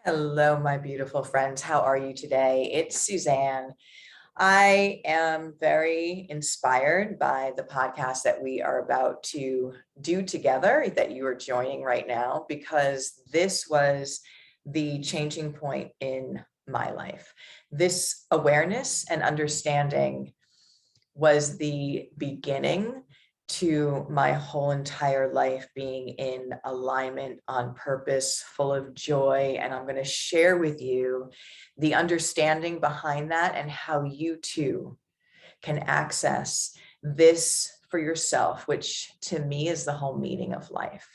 Hello, my beautiful friends. How are you today? It's Suzanne. I am very inspired by the podcast that we are about to do together, that you are joining right now, because this was the changing point in my life. This awareness and understanding was the beginning to my whole entire life being in alignment, on purpose, full of joy. And I'm going to share with you the understanding behind that and how you too can access this for yourself, which to me is the whole meaning of life.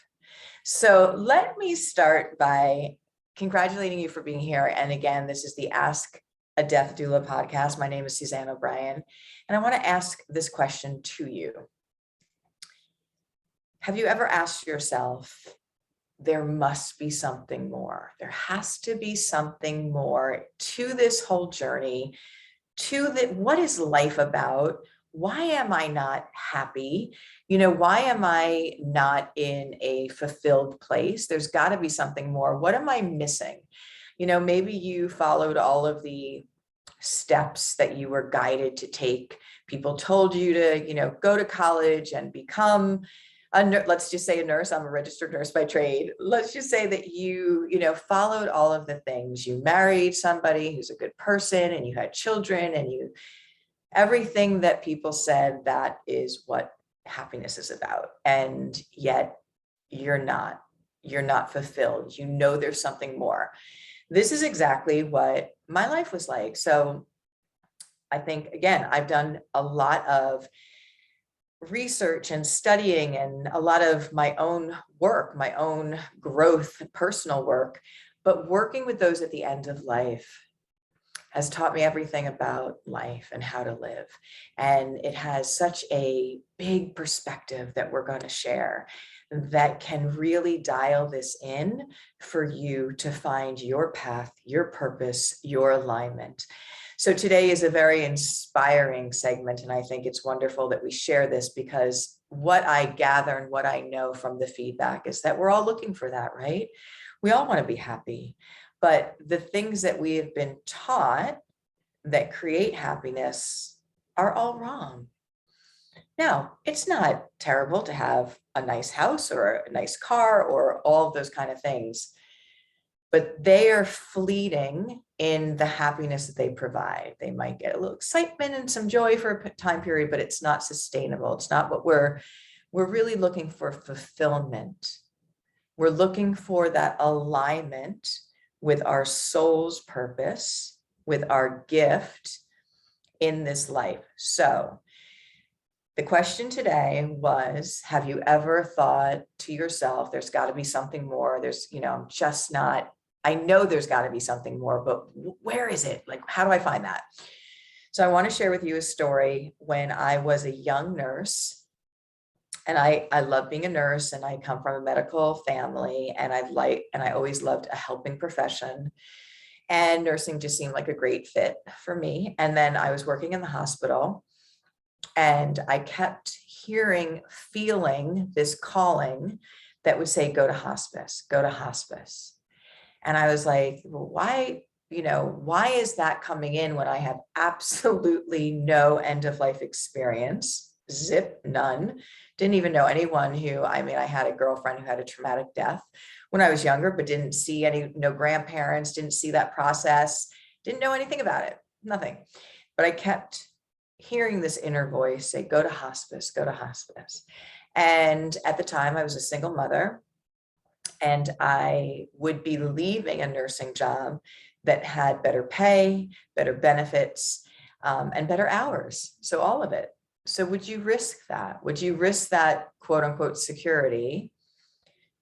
So let me start by congratulating you for being here. And again, this is the Ask a Death Doula podcast. My name is Suzanne O'Brien, and I want to ask this question to you. Have you ever asked yourself, there must be something more? There has to be something more to this whole journey, what is life about? Why am I not happy? Why am I not in a fulfilled place? There's got to be something more. What am I missing? Maybe you followed all of the steps that you were guided to take. People told you to, go to college and become let's just say a nurse. I'm a registered nurse by trade. Let's just say that you followed all of the things. You married somebody who's a good person, and you had children, and everything that people said that is what happiness is about. And yet you're not fulfilled. There's something more. This is exactly what my life was like. So I think, again, I've done a lot of research and studying and a lot of my own work, my own growth, personal work, but working with those at the end of life has taught me everything about life and how to live. And it has such a big perspective that we're going to share that can really dial this in for you to find your path, your purpose, your alignment. So today is a very inspiring segment, and I think it's wonderful that we share this, because what I gather and what I know from the feedback is that we're all looking for that, right? We all want to be happy, but the things that we have been taught that create happiness are all wrong. Now, it's not terrible to have a nice house or a nice car or all of those kind of things, but they are fleeting in the happiness that they provide. They might get a little excitement and some joy for a time period, but it's not sustainable. It's not what we're really looking for. Fulfillment. We're looking for that alignment with our soul's purpose, with our gift in this life. So the question today was, have you ever thought to yourself, there's got to be something more? I know there's got to be something more, but where is it? Like, how do I find that? So I want to share with you a story when I was a young nurse, and I love being a nurse, and I come from a medical family, and I always loved a helping profession, and nursing just seemed like a great fit for me. And then I was working in the hospital, and I kept feeling this calling that would say, go to hospice, go to hospice. And I was like, well, why is that coming in when I have absolutely no end of life experience? Zip, none. Didn't even know anyone I had a girlfriend who had a traumatic death when I was younger, but didn't see no grandparents, didn't see that process, didn't know anything about it, nothing. But I kept hearing this inner voice say, go to hospice, go to hospice. And at the time I was a single mother, and I would be leaving a nursing job that had better pay, better benefits, and better hours. So all of it. So would you risk that? Would you risk that quote unquote security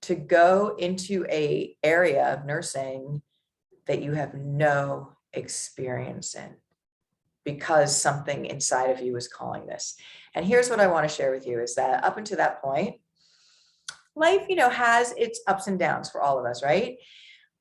to go into an area of nursing that you have no experience in, because something inside of you is calling this? And here's what I want to share with you is that up until that point, life, has its ups and downs for all of us, right?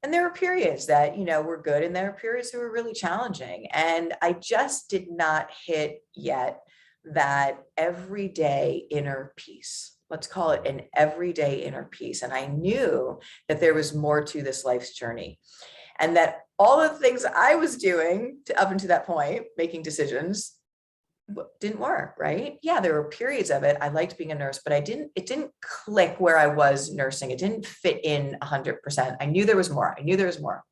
And there are periods that, were good, and there are periods that were really challenging. And I just did not hit yet that everyday inner peace. Let's call it an everyday inner peace. And I knew that there was more to this life's journey. And that all of the things I was doing up until that point, making decisions, didn't work, right? Yeah, there were periods of it. I liked being a nurse, but it didn't click where I was nursing. It didn't fit in 100%. I knew there was more.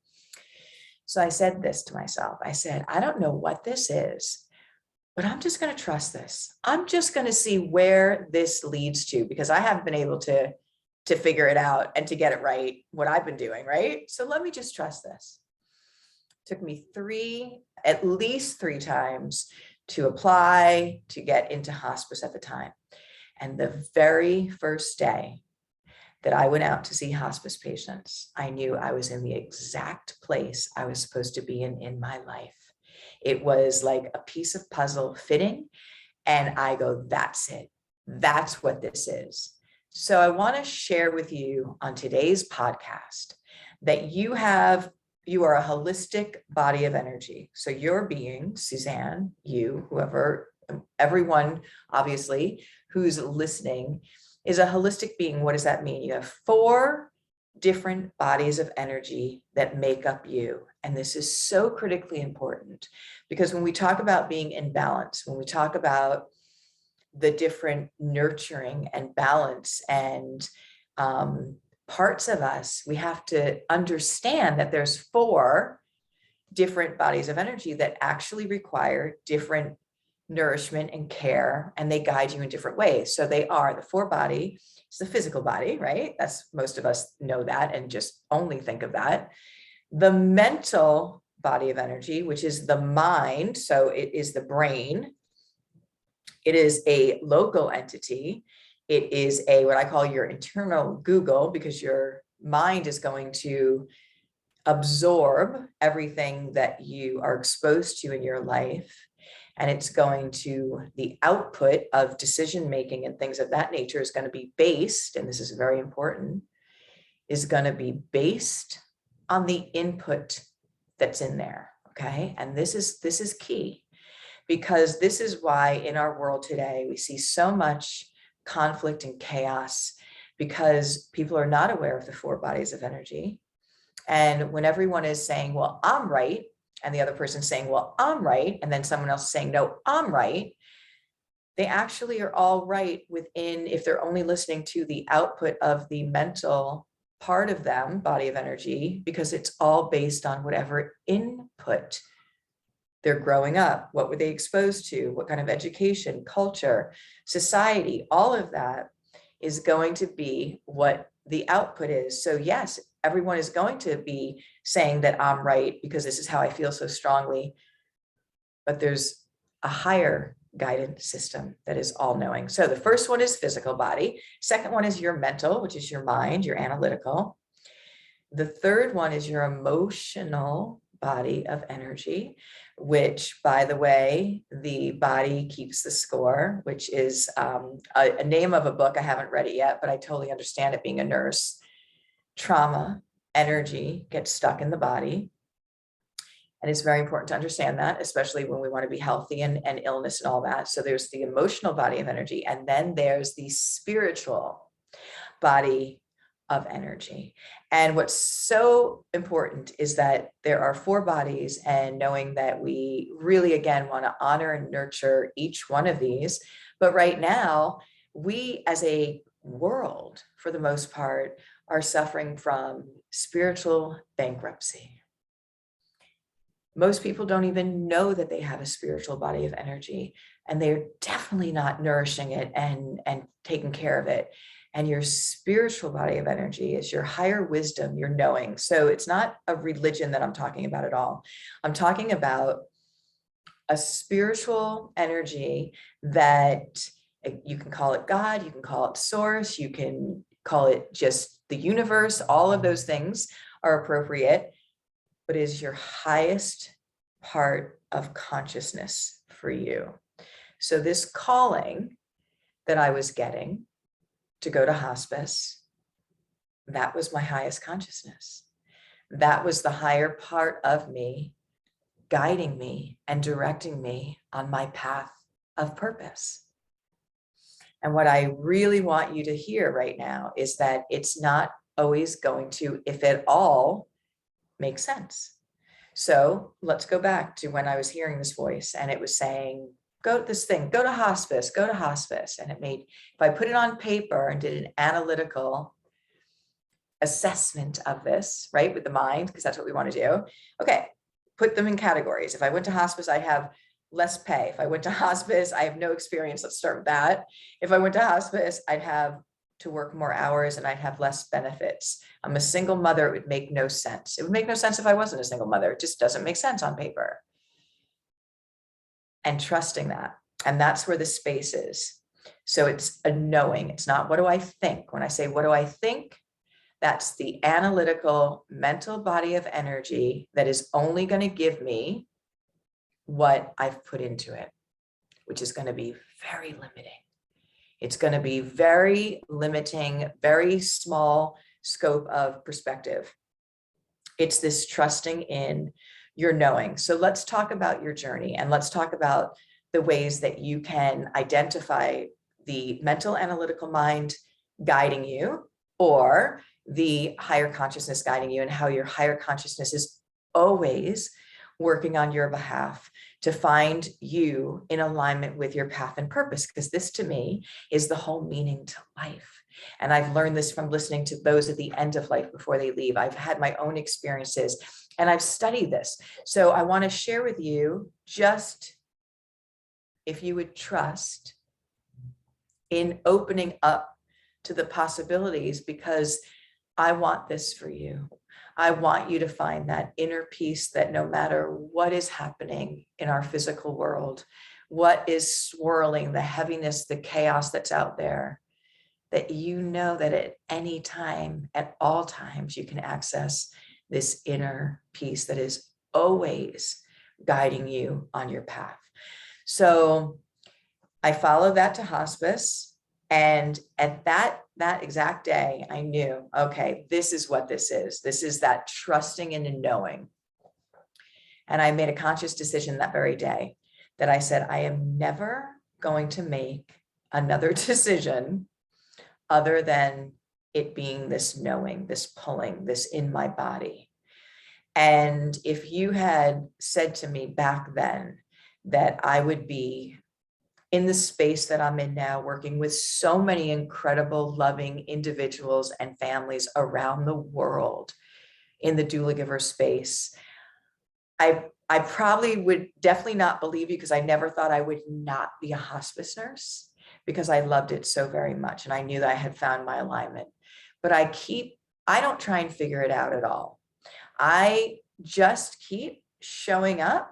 So I said this to myself. I said, I don't know what this is, but I'm just going to trust this. I'm just going to see where this leads to, because I haven't been able to figure it out and to get it right, what I've been doing, right? So let me just trust this. It took me at least three times to apply, to get into hospice at the time. And the very first day that I went out to see hospice patients, I knew I was in the exact place I was supposed to be in my life. It was like a piece of puzzle fitting. And I go, that's it. That's what this is. So I want to share with you on today's podcast that you are a holistic body of energy. So your being, Suzanne, you, whoever, everyone, obviously, who's listening is a holistic being. What does that mean? You have 4 different bodies of energy that make up you. And this is so critically important because when we talk about being in balance, when we talk about the different nurturing and balance and parts of us, we have to understand that there's 4 different bodies of energy that actually require different nourishment and care, and they guide you in different ways. So they are the 4 body, it's the physical body, right? That's, most of us know that and just only think of that. The mental body of energy, which is the mind. So it is the brain. It is a local entity. It is what I call your internal Google, because your mind is going to absorb everything that you are exposed to in your life. And it's going to, the output of decision making and things of that nature is going to be based, and this is very important, is going to be based on the input that's in there. Okay. And this is key, because this is why in our world today, we see so much conflict and chaos, because people are not aware of the 4 bodies of energy. And when everyone is saying, well, I'm right, and the other person's saying, well, I'm right, and then someone else is saying, no, I'm right, they actually are all right within, if they're only listening to the output of the mental part of them, body of energy, because it's all based on whatever input they're growing up. What were they exposed to? What kind of education, culture, society, all of that is going to be what the output is. So yes, everyone is going to be saying that I'm right because this is how I feel so strongly, but there's a higher guidance system that is all knowing. So the first one is physical body. Second one is your mental, which is your mind, your analytical. The third one is your emotional body of energy, which, by the way, the body keeps the score, which is a name of a book. I haven't read it yet, but I totally understand it being a nurse. Trauma, energy gets stuck in the body. And it's very important to understand that, especially when we want to be healthy and illness and all that. So there's the emotional body of energy, and then there's the spiritual body of energy. And what's so important is that there are 4 bodies, and knowing that we really, again, want to honor and nurture each one of these. But right now, we as a world, for the most part, are suffering from spiritual bankruptcy. Most people don't even know that they have a spiritual body of energy, and they're definitely not nourishing it and taking care of it. And your spiritual body of energy is your higher wisdom, your knowing. So it's not a religion that I'm talking about at all. I'm talking about a spiritual energy that you can call it God, you can call it source, you can call it just the universe. All of those things are appropriate, but is your highest part of consciousness for you. So this calling that I was getting to go to hospice, that was my highest consciousness. That was the higher part of me guiding me and directing me on my path of purpose. And what I really want you to hear right now is that it's not always going to, if at all, makes sense. So let's go back to when I was hearing this voice and it was saying, go to this thing, go to hospice, go to hospice. And it made, if I put it on paper and did an analytical assessment of this, right, with the mind, because that's what we want to do. Okay, put them in categories. If I went to hospice, I'd have less pay. If I went to hospice, I have no experience. Let's start with that. If I went to hospice, I'd have to work more hours and I'd have less benefits. I'm a single mother. It would make no sense. It would make no sense if I wasn't a single mother. It just doesn't make sense on paper. And trusting that. And that's where the space is. So it's a knowing. It's not, what do I think? When I say, what do I think? That's the analytical mental body of energy that is only going to give me what I've put into it, which is going to be very limiting. It's going to be very limiting, very small scope of perspective. It's this trusting in your knowing. So let's talk about your journey and let's talk about the ways that you can identify the mental analytical mind guiding you or the higher consciousness guiding you, and how your higher consciousness is always working on your behalf to find you in alignment with your path and purpose, because this to me is the whole meaning to life. And I've learned this from listening to those at the end of life before they leave. I've had my own experiences and I've studied this. So I want to share with you, just if you would trust in opening up to the possibilities, because I want this for you. I want you to find that inner peace that no matter what is happening in our physical world, what is swirling, the heaviness, the chaos that's out there, that you know that at any time, at all times, you can access this inner peace that is always guiding you on your path. So I followed that to hospice. And at that exact day, I knew, okay, this is what this is. This is that trusting in and knowing. And I made a conscious decision that very day that I said, I am never going to make another decision other than it being this knowing, this pulling, this in my body. And if you had said to me back then that I would be in the space that I'm in now, working with so many incredible, loving individuals and families around the world in the doula giver space, I probably would definitely not believe you, because I never thought I would not be a hospice nurse, because I loved it so very much. And I knew that I had found my alignment, but I don't try and figure it out at all. I just keep showing up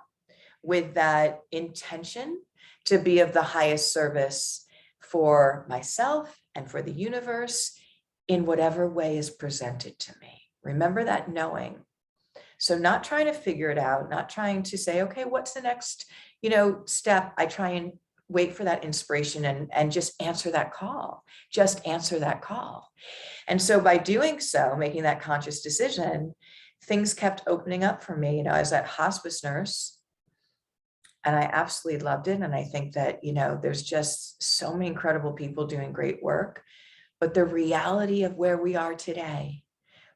with that intention to be of the highest service for myself and for the universe in whatever way is presented to me. Remember that knowing. So not trying to figure it out, not trying to say, okay, what's the next, step? I try and wait for that inspiration and just answer that call. Just answer that call. And so by doing so, making that conscious decision, things kept opening up for me. I was that hospice nurse, and I absolutely loved it. And I think that, there's just so many incredible people doing great work. But the reality of where we are today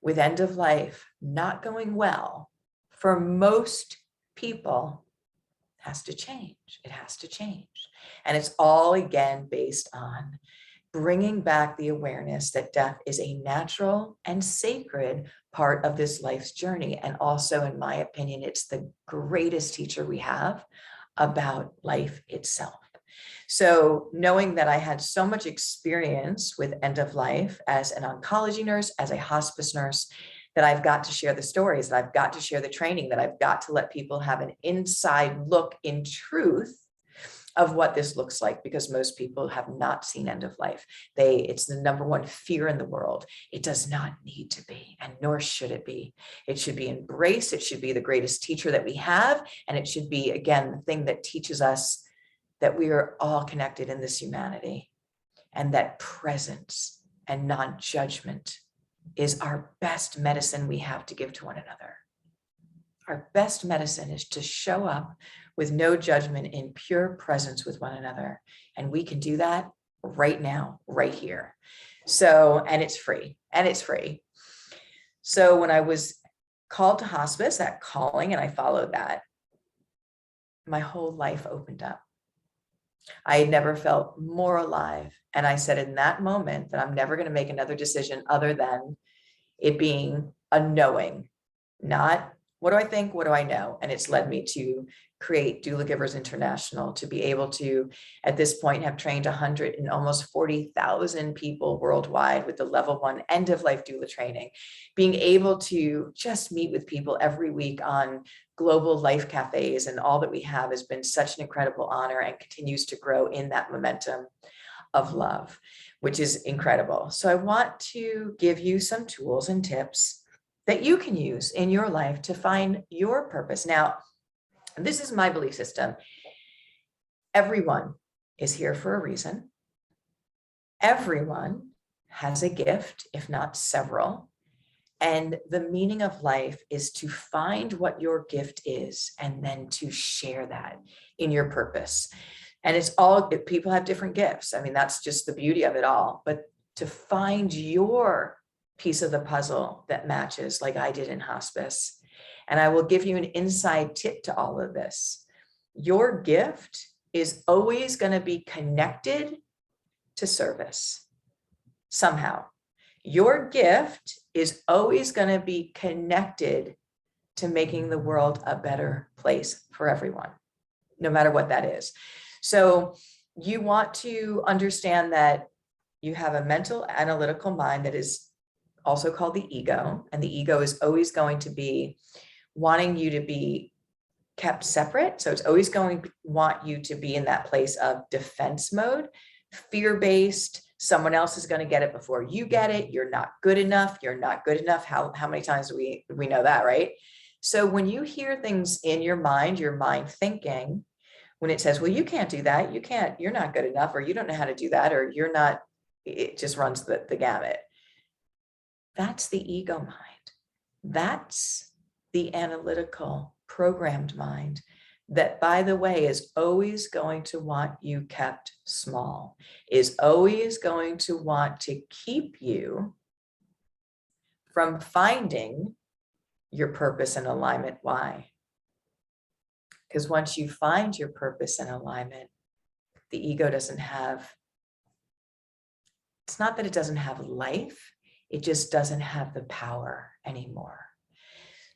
with end of life not going well for most people has to change. It has to change. And it's all, again, based on bringing back the awareness that death is a natural and sacred part of this life's journey. And also, in my opinion, it's the greatest teacher we have about life itself. So knowing that I had so much experience with end of life as an oncology nurse, as a hospice nurse, that I've got to share the stories, that I've got to share the training, that I've got to let people have an inside look in truth of what this looks like, because most people have not seen end of life. It's the number one fear in the world. It does not need to be, and nor should it be. It should be embraced. It should be the greatest teacher that we have. And it should be, again, the thing that teaches us that we are all connected in this humanity, and that presence and non-judgment is our best medicine we have to give to one another. Our best medicine is to show up with no judgment, in pure presence with one another. And we can do that right now, right here. So, and it's free. So when I was called to hospice, that calling, and I followed that, my whole life opened up. I had never felt more alive. And I said in that moment that I'm never going to make another decision other than it being a knowing, not what do I think, what do I know? And it's led me to create Doula Givers International, to be able to, at this point, have trained 100 and almost 40,000 people worldwide with the level 1 end of life doula training, being able to just meet with people every week on global life cafes. And all that we have has been such an incredible honor and continues to grow in that momentum of love, which is incredible. So I want to give you some tools and tips that you can use in your life to find your purpose. Now, this is my belief system. Everyone is here for a reason. Everyone has a gift, if not several. And the meaning of life is to find what your gift is and then to share that in your purpose. And it's all, people have different gifts. I mean, that's just the beauty of it all. But to find your piece of the puzzle that matches, like I did in hospice. And I will give you an inside tip to all of this. Your gift is always going to be connected to service somehow. Your gift is always going to be connected to making the world a better place for everyone, no matter what that is. So you want to understand that you have a mental analytical mind that is also called the ego. And the ego is always going to be wanting you to be kept separate. So it's always going to want you to be in that place of defense mode, fear-based. Someone else is going to get it before you get it. You're not good enough. You're not good enough. How many times do we know that, right? So when you hear things in your mind thinking, when it says, well, you can't do that, you're not good enough, or you don't know how to do that, or you're not, it just runs the gamut. That's the ego mind. That's the analytical programmed mind that, by the way, is always going to want you kept small, is always going to want to keep you from finding your purpose and alignment. Why? Because once you find your purpose and alignment, the ego doesn't have, it's not that it doesn't have life, it just doesn't have the power anymore.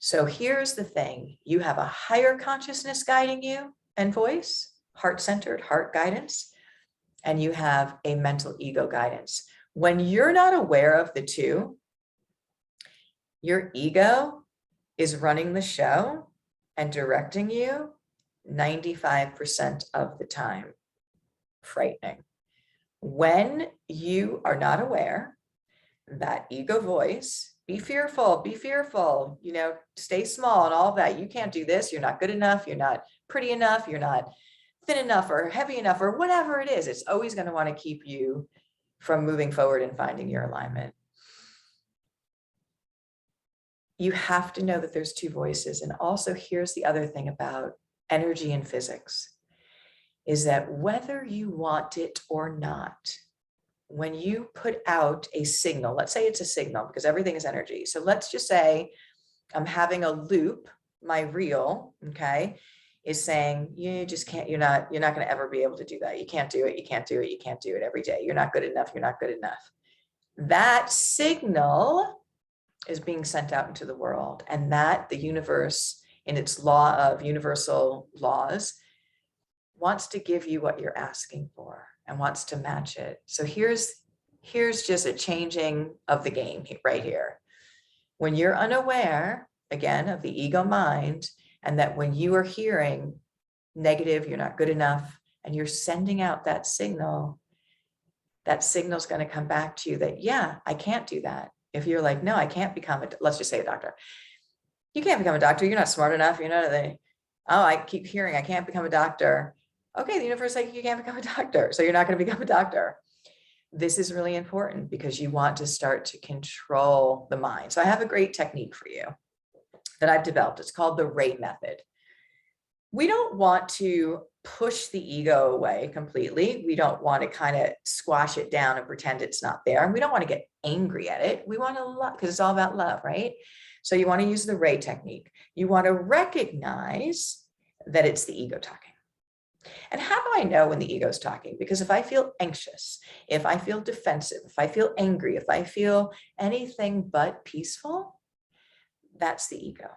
So here's the thing. You have a higher consciousness guiding you and voice, heart-centered, heart guidance, and you have a mental ego guidance. When you're not aware of the two, your ego is running the show and directing you 95% of the time. Frightening. When you are not aware, that ego voice, be fearful, stay small and all of that. You can't do this. You're not good enough. You're not pretty enough. You're not thin enough or heavy enough or whatever it is. It's always going to want to keep you from moving forward and finding your alignment. You have to know that there's two voices. And also, here's the other thing about energy and physics, is that whether you want it or not, when you put out a signal, let's say it's a signal because everything is energy. So let's just say I'm having a loop, my reel, okay, is saying, you just can't, you're not going to ever be able to do that. You can't do it. You can't do it. You can't do it every day. You're not good enough. You're not good enough. That signal is being sent out into the world, and that the universe, in its law of universal laws, wants to give you what you're asking for and wants to match it. So here's just a changing of the game right here. When you're unaware, again, of the ego mind, and that when you are hearing negative, you're not good enough, and you're sending out that signal's going to come back to you that, yeah, I can't do that. If you're like, no, I can't become let's just say a doctor. You can't become a doctor. You're not smart enough. You're not I keep hearing, I can't become a doctor. Okay, the universe is like, you can't become a doctor, so you're not going to become a doctor. This is really important because you want to start to control the mind. So I have a great technique for you that I've developed. It's called the R.A.I method. We don't want to push the ego away completely. We don't want to kind of squash it down and pretend it's not there. And we don't want to get angry at it. We want to love, because it's all about love, right? So you want to use the R.A.I technique. You want to recognize that it's the ego talking. And how do I know when the ego is talking? Because if I feel anxious, if I feel defensive, if I feel angry, if I feel anything but peaceful, that's the ego.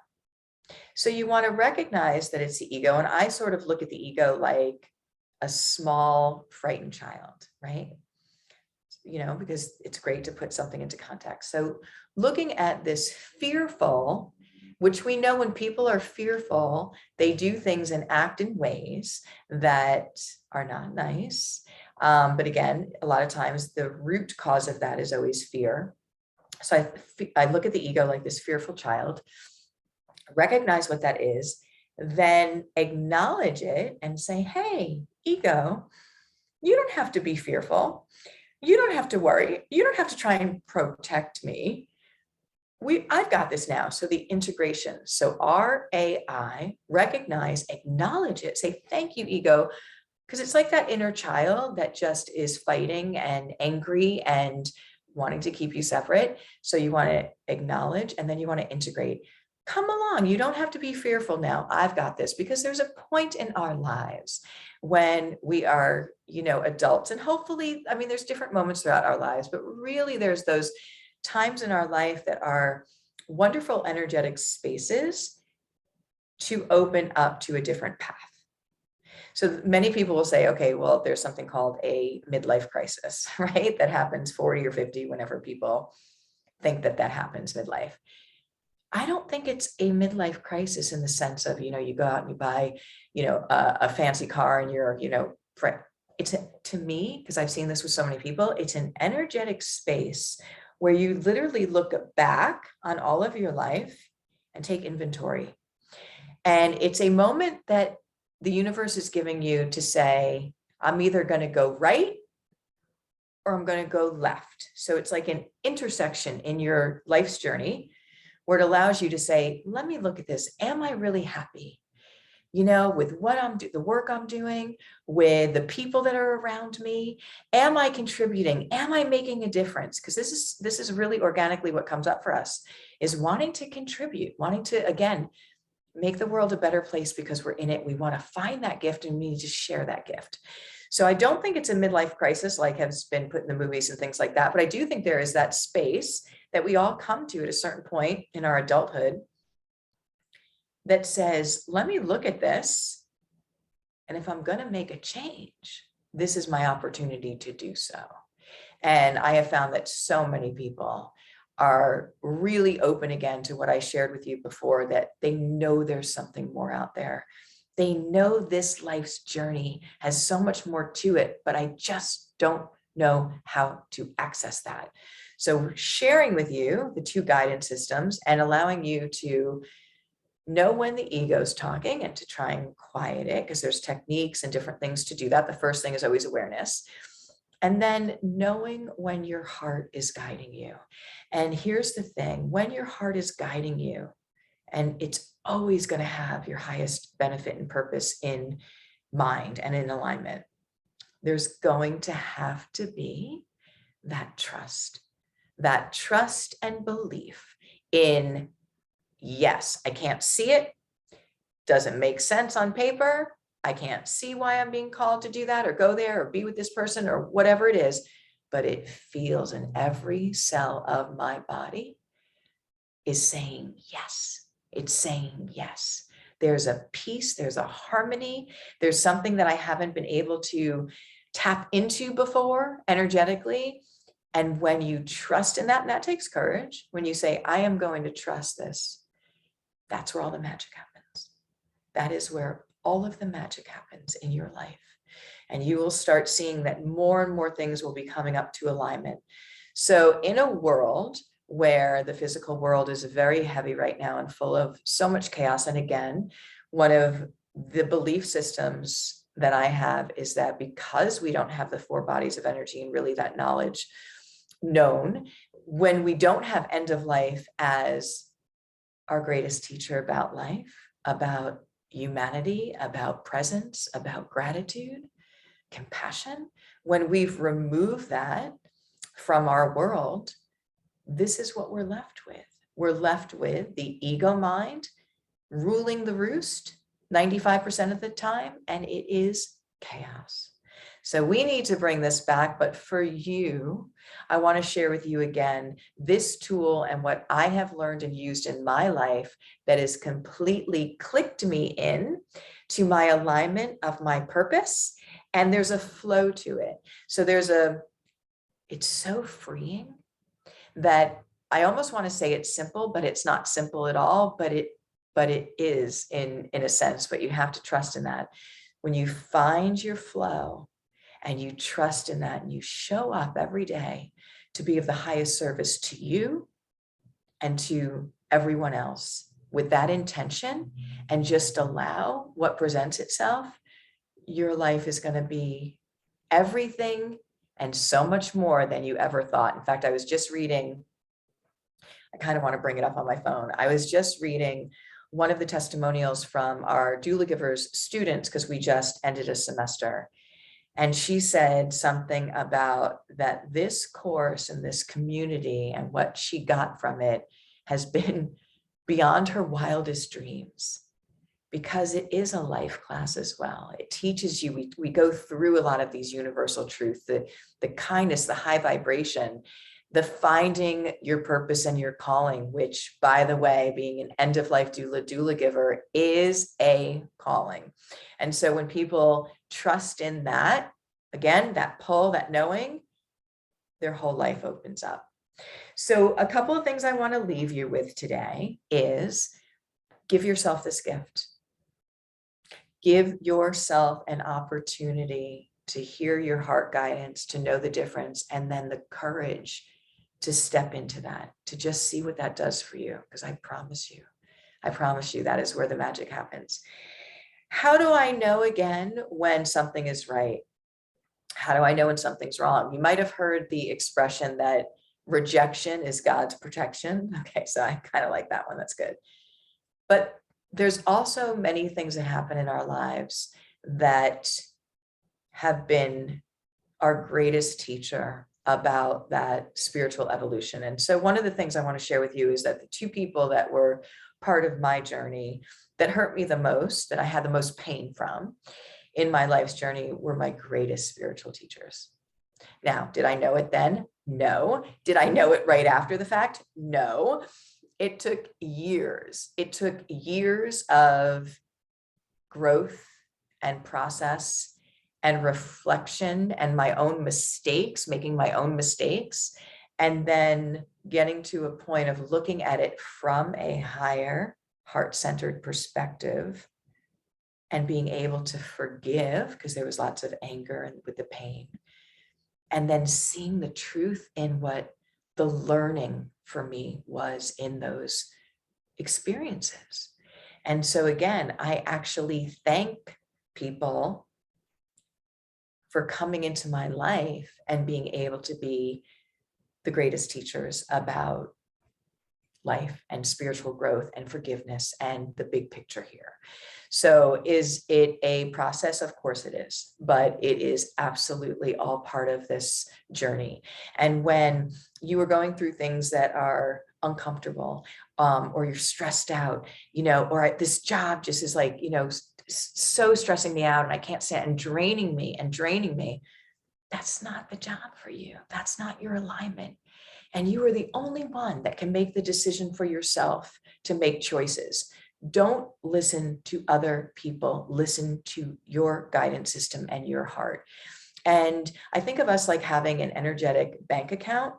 So you want to recognize that it's the ego. And I sort of look at the ego like a small, frightened child, right? Because it's great to put something into context. So looking at this fearful, which we know when people are fearful, they do things and act in ways that are not nice. But again, a lot of times the root cause of that is always fear. So I look at the ego like this fearful child, recognize what that is, then acknowledge it and say, hey, ego, you don't have to be fearful. You don't have to worry. You don't have to try and protect me. I've got this now. So the integration. So R.A.I, recognize, acknowledge it, say, thank you, ego. Because it's like that inner child that just is fighting and angry and wanting to keep you separate. So you want to acknowledge, and then you want to integrate. Come along. You don't have to be fearful now. I've got this. Because there's a point in our lives when we are, adults, and hopefully, there's different moments throughout our lives, but really there's those times in our life that are wonderful energetic spaces to open up to a different path. So many people will say, okay, well, there's something called a midlife crisis, right? That happens 40 or 50, whenever people think that happens midlife. I don't think it's a midlife crisis in the sense of, you go out and you buy, a fancy car and you're, it's to me, because I've seen this with so many people, it's an energetic space where you literally look back on all of your life and take inventory. And it's a moment that the universe is giving you to say, I'm either going to go right or I'm going to go left. So it's like an intersection in your life's journey where it allows you to say, let me look at this. Am I really happy? With what the work I'm doing, with the people that are around me, am I contributing? Am I making a difference? Because this is really organically what comes up for us, is wanting to contribute, wanting to, again, make the world a better place because we're in it. We want to find that gift and we need to share that gift. So I don't think it's a midlife crisis like has been put in the movies and things like that. But I do think there is that space that we all come to at a certain point in our adulthood that says, let me look at this. And if I'm going to make a change, this is my opportunity to do so. And I have found that so many people are really open again to what I shared with you before, that they know there's something more out there. They know this life's journey has so much more to it, but I just don't know how to access that. So sharing with you the 2 guidance systems and allowing you to know when the ego's talking and to try and quiet it, because there's techniques and different things to do that. The first thing is always awareness. And then knowing when your heart is guiding you. And here's the thing, when your heart is guiding you, and it's always going to have your highest benefit and purpose in mind and in alignment, there's going to have to be that trust and belief in, yes, I can't see it, doesn't make sense on paper, I can't see why I'm being called to do that or go there or be with this person or whatever it is, but it feels in every cell of my body is saying yes. It's saying yes. There's a peace, there's a harmony, there's something that I haven't been able to tap into before energetically. And when you trust in that, and that takes courage, when you say, I am going to trust this, that's where all the magic happens. That is where all of the magic happens in your life. And you will start seeing that more and more things will be coming up to alignment. So in a world where the physical world is very heavy right now and full of so much chaos, and again, one of the belief systems that I have is that because we don't have the 4 bodies of energy and really that knowledge known, when we don't have end of life as our greatest teacher about life, about humanity, about presence, about gratitude, compassion. When we've removed that from our world, this is what we're left with. We're left with the ego mind ruling the roost 95% of the time, and it is chaos. So we need to bring this back. But for you, I want to share with you again this tool and what I have learned and used in my life that has completely clicked me in to my alignment of my purpose. And there's a flow to it. So it's so freeing that I almost want to say it's simple, but it's not simple at all. But it is in a sense, but you have to trust in that. When you find your flow and you trust in that and you show up every day to be of the highest service to you and to everyone else with that intention, and just allow what presents itself, your life is going to be everything and so much more than you ever thought. In fact, I was just reading, I kind of want to bring it up on my phone. I was just reading one of the testimonials from our doula givers students, because we just ended a semester. And she said something about that this course and this community and what she got from it has been beyond her wildest dreams, because it is a life class as well. It teaches you, we go through a lot of these universal truths, the kindness, the high vibration, the finding your purpose and your calling, which, by the way, being an end-of-life doula giver is a calling. And so when people trust in that, again, that pull, that knowing, their whole life opens up. So a couple of things I want to leave you with today is give yourself this gift. Give yourself an opportunity to hear your heart guidance, to know the difference, and then the courage to step into that, to just see what that does for you. Because I promise you, that is where the magic happens. How do I know, again, when something is right? How do I know when something's wrong? You might have heard the expression that rejection is God's protection. Okay, so I kind of like that one. That's good. But there's also many things that happen in our lives that have been our greatest teacher about that spiritual evolution. And so one of the things I want to share with you is that the two people that were part of my journey that hurt me the most, that I had the most pain from in my life's journey, were my greatest spiritual teachers. Now, did I know it then? No. Did I know it right after the fact? No. It took years. It took years of growth and process and reflection and my own mistakes, making my own mistakes, and then getting to a point of looking at it from a higher heart-centered perspective and being able to forgive, because there was lots of anger and with the pain, and then seeing the truth in what the learning for me was in those experiences. And so again, I actually thank people for coming into my life and being able to be the greatest teachers about life and spiritual growth and forgiveness and the big picture here. So is it a process? Of course it is, but it is absolutely all part of this journey. And when you are going through things that are uncomfortable, or you're stressed out, or this job just is like, so stressing me out and I can't stand and draining me, that's not the job for you. That's not your alignment. And you are the only one that can make the decision for yourself to make choices. Don't listen to other people. Listen to your guidance system and your heart. And I think of us like having an energetic bank account.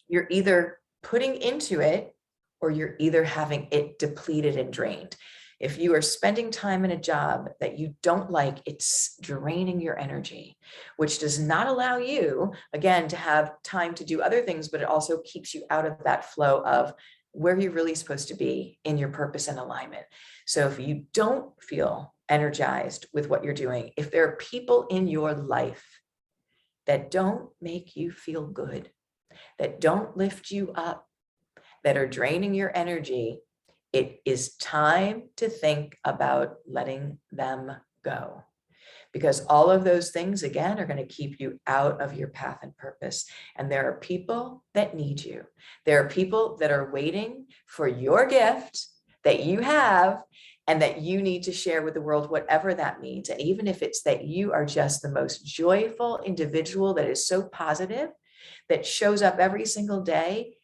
You're either putting into it or you're either having it depleted and drained. If you are spending time in a job that you don't like, it's draining your energy, which does not allow you, again, to have time to do other things, but it also keeps you out of that flow of where you're really supposed to be in your purpose and alignment. So if you don't feel energized with what you're doing, if there are people in your life that don't make you feel good, that don't lift you up, that are draining your energy, It is time to think about letting them go, because all of those things, again, are going to keep you out of your path and purpose. And there are people that need you. There are people that are waiting for your gift that you have and that you need to share with the world, whatever that means. And even if it's that you are just the most joyful individual that is so positive, that shows up every single day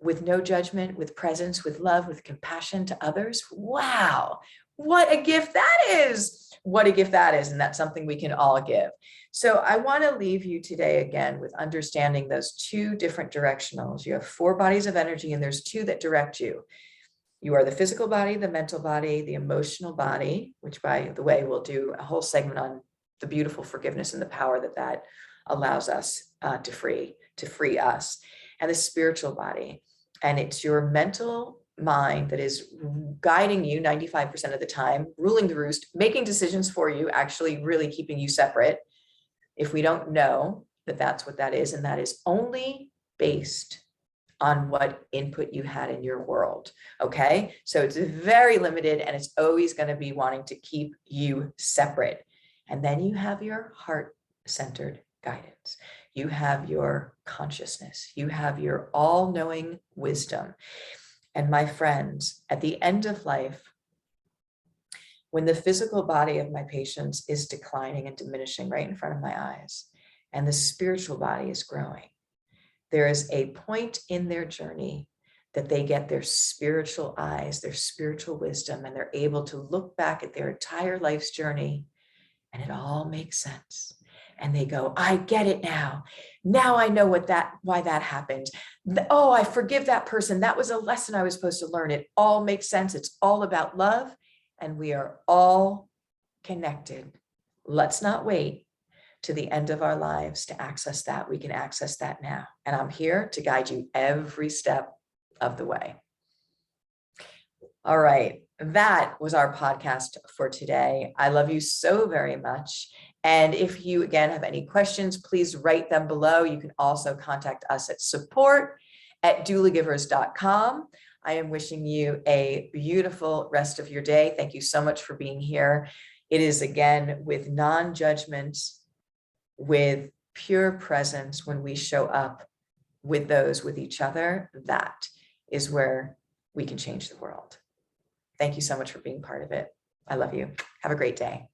with no judgment, with presence, with love, with compassion to others. Wow, what a gift that is. What a gift that is. And that's something we can all give. So I want to leave you today again with understanding those two different directionals. You have 4 bodies of energy, and there's 2 that direct you. You are the physical body, the mental body, the emotional body, which, by the way, we'll do a whole segment on the beautiful forgiveness and the power that that allows us to free us, and the spiritual body. And it's your mental mind that is guiding you 95% of the time, ruling the roost, making decisions for you, actually really keeping you separate. If we don't know that that's what that is, and that is only based on what input you had in your world. Okay. So it's very limited, and it's always going to be wanting to keep you separate. And then you have your heart-centered guidance. You have your consciousness. You have your all-knowing wisdom. And my friends, at the end of life, when the physical body of my patients is declining and diminishing right in front of my eyes, and the spiritual body is growing, there is a point in their journey that they get their spiritual eyes, their spiritual wisdom, and they're able to look back at their entire life's journey, and it all makes sense. And they go, I get it now. Now I know why that happened. Oh, I forgive that person. That was a lesson I was supposed to learn. It all makes sense. It's all about love, and we are all connected. Let's not wait to the end of our lives to access that. We can access that now. And I'm here to guide you every step of the way. All right. That was our podcast for today. I love you so very much. And if you, again, have any questions, please write them below. You can also contact us at support@doulagivers.com. I am wishing you a beautiful rest of your day. Thank you so much for being here. It is, again, with non-judgment, with pure presence, when we show up with each other, that is where we can change the world. Thank you so much for being part of it. I love you. Have a great day.